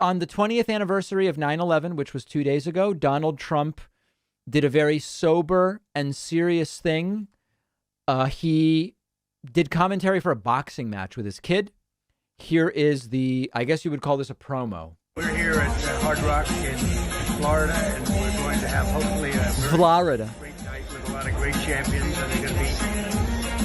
on the 20th anniversary of 9/11, which was 2 days ago, Donald Trump did a very sober and serious thing. He did commentary for a boxing match with his kid. Here is I guess you would call this a promo. We're here at Hard Rock in Florida, and we're going to have hopefully a Florida great night with a lot of great champions. And they're going to be,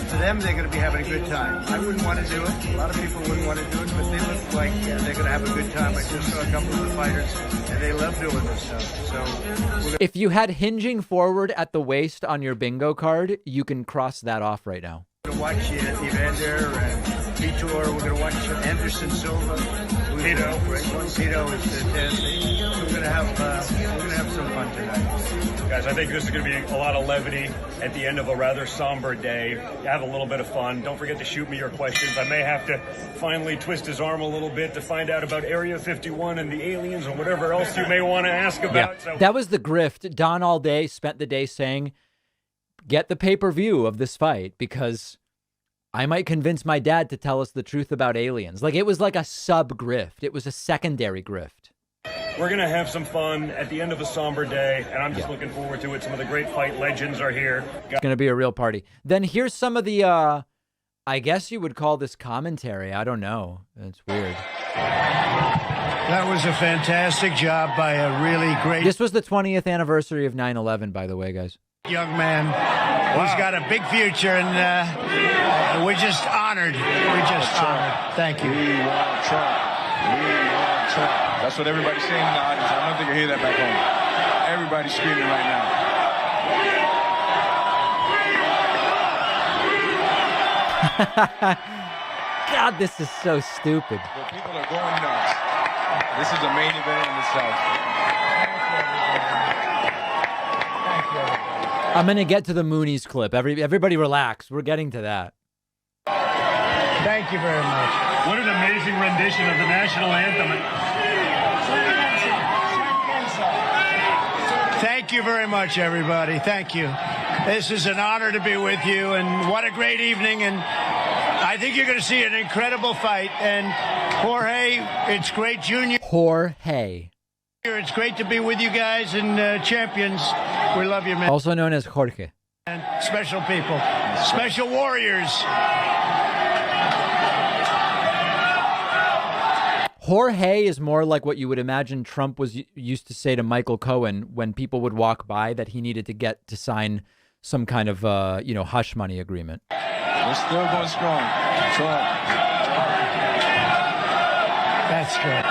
for them, they're going to be having a good time. I wouldn't want to do it. A lot of people wouldn't want to do it, but they look like they're going to have a good time. I just saw a couple of the fighters, and they love doing this stuff. So, if you had hinging forward at the waist on your bingo card, you can cross that off right now. we're going to watch Evander and Vitor. We're going to watch Anderson Silva. Tito, great one. Tito is fantastic. We're going to have some fun tonight. Guys, I think this is going to be a lot of levity at the end of a rather somber day. Have a little bit of fun. Don't forget to shoot me your questions. I may have to finally twist his arm a little bit to find out about Area 51 and the aliens or whatever else you may want to ask about. Yeah, So that was the grift. Don all day spent the day saying, get the pay-per-view of this fight because I might convince my dad to tell us the truth about aliens. Like, it was like a sub-grift. It was a secondary grift. we're going to have some fun at the end of a somber day, and I'm just looking forward to it. Some of the great fight legends are here. It's going to be a real party. Then here's some of the, I guess you would call this commentary. I don't know. It's weird. That was a fantastic job by a really great This was the 20th anniversary of 9/11, by the way, guys. young man who's got a big future, and we're just honored. We're just honored. Thank you. We want Trump. We want Trump. That's what everybody's saying in the audience. I don't think I hear that back home. Everybody's screaming right now. God, this is so stupid. But people are going nuts. This is the main event in itself. I'm going to get to the Moonies clip. Everybody relax. We're getting to that. Thank you very much. What an amazing rendition of the national anthem. Thank you very much, everybody. Thank you. This is an honor to be with you, and what a great evening. And I think you're going to see an incredible fight. And Jorge, it's great, Junior. Jorge. It's great to be with you guys and champions. We love you, man. Also known as Jorge. And special people, special warriors. Jorge is more like what you would imagine Trump was used to say to Michael Cohen when people would walk by that he needed to get to sign some kind of, hush money agreement. We're still going strong. Trump. That's good.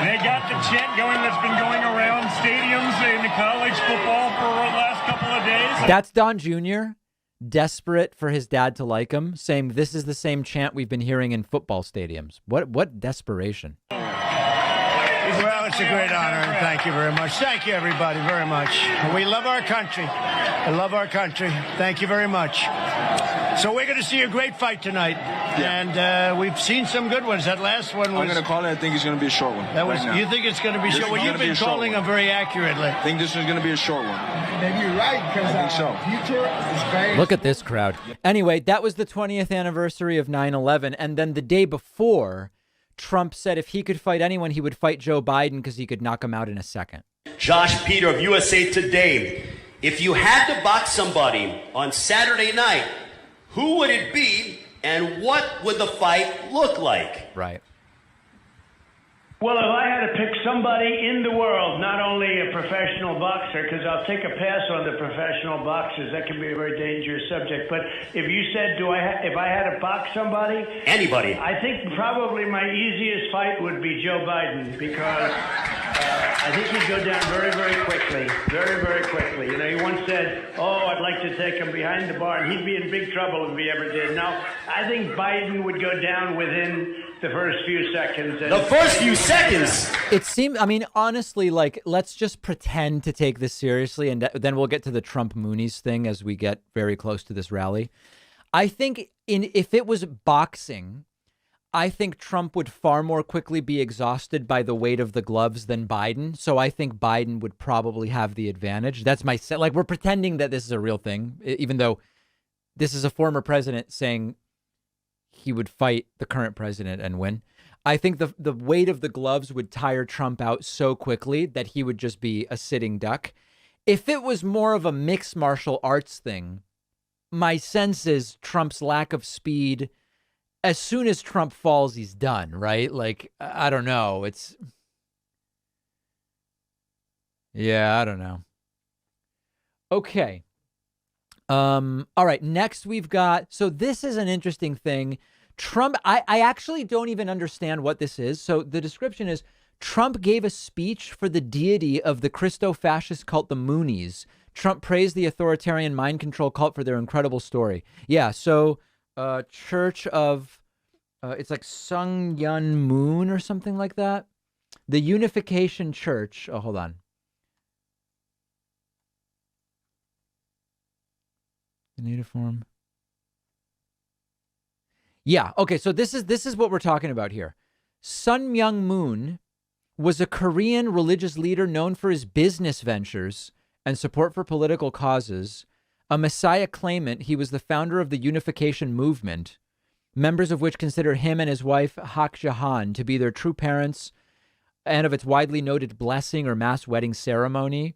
They got the chant going that's been going around stadiums in college football for the last couple of days. That's Don Jr., desperate for his dad to like him, saying this is the same chant we've been hearing in football stadiums. What desperation. Well, it's a great honor, and thank you very much. Thank you, everybody, very much. We love our country. I love our country. Thank you very much. So we're going to see a great fight tonight, and we've seen some good ones. That last one was... I'm going to call it. I think it's going to be a short one. That was. right now. You think it's going to be short? Well, you've been calling them very accurately. I think this is going to be a short one. Maybe you're right, because I think so. Future is very... Look at this crowd. Anyway, that was the 20th anniversary of 9/11, and then the day before, Trump said if he could fight anyone, he would fight Joe Biden because he could knock him out in a second. Josh Peter of USA Today. If you had to box somebody on Saturday night, who would it be and what would the fight look like? Right. Well, if I had to pick somebody in the world, not only a professional boxer, because I'll take a pass on the professional boxers, that can be a very dangerous subject. But if you said, if I had to box somebody, Anybody. I think probably my easiest fight would be Joe Biden, because I think he'd go down very, very quickly, very, very quickly. You know, he once said, "Oh, I'd like to take him behind the bar," and he'd be in big trouble if he ever did. Now, I think Biden would go down within the first few seconds. The first few seconds. It seemed, I mean, honestly, like, let's just pretend to take this seriously, and then we'll get to the Trump Moonies thing as we get very close to this rally. I think if it was boxing, I think Trump would far more quickly be exhausted by the weight of the gloves than Biden. So I think Biden would probably have the advantage. That's my set. Like, we're pretending that this is a real thing, even though this is a former president saying he would fight the current president and win. I think the weight of the gloves would tire Trump out so quickly that he would just be a sitting duck. If it was more of a mixed martial arts thing, my sense is Trump's lack of speed, as soon as Trump falls, he's done, right? Like, I don't know. Yeah, I don't know. Okay. All right. Next, we've got, so this is an interesting thing. Trump, I actually don't even understand what this is. So the description is Trump gave a speech for the deity of the Christo-fascist cult, the Moonies. Trump praised the authoritarian mind control cult for their incredible story. Yeah. So, Church of, it's like Sung Yun Moon or something like that. The Unification Church. Oh, hold on. The native form. Yeah. Okay. So this is what we're talking about here. Sun Myung Moon was a Korean religious leader known for his business ventures and support for political causes. A Messiah claimant, he was the founder of the Unification Movement, members of which consider him and his wife Hak Jahan to be their true parents, and of its widely noted blessing or mass wedding ceremony.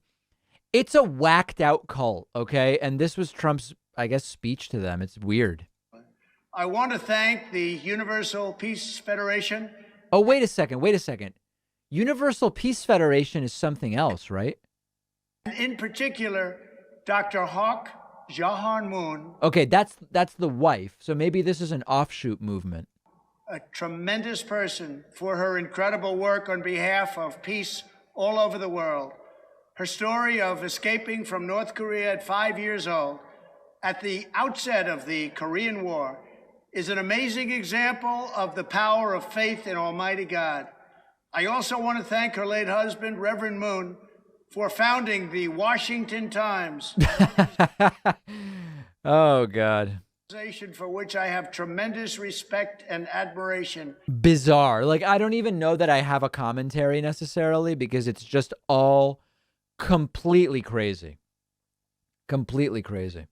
It's a whacked out cult, okay? And this was Trump's, I guess, speech to them. It's weird. I want to thank the Universal Peace Federation. Oh, wait a second. Universal Peace Federation is something else, right? And in particular, Dr. Hawk Jahan Moon. Okay, that's the wife. So maybe this is an offshoot movement. A tremendous person for her incredible work on behalf of peace all over the world. Her story of escaping from North Korea at 5 years old, at the outset of the Korean War, is an amazing example of the power of faith in Almighty God. I also want to thank her late husband, Reverend Moon, for founding the Washington Times. Oh, God. For which I have tremendous respect and admiration. Bizarre. Like, I don't even know that I have a commentary necessarily because it's just all completely crazy. Completely crazy.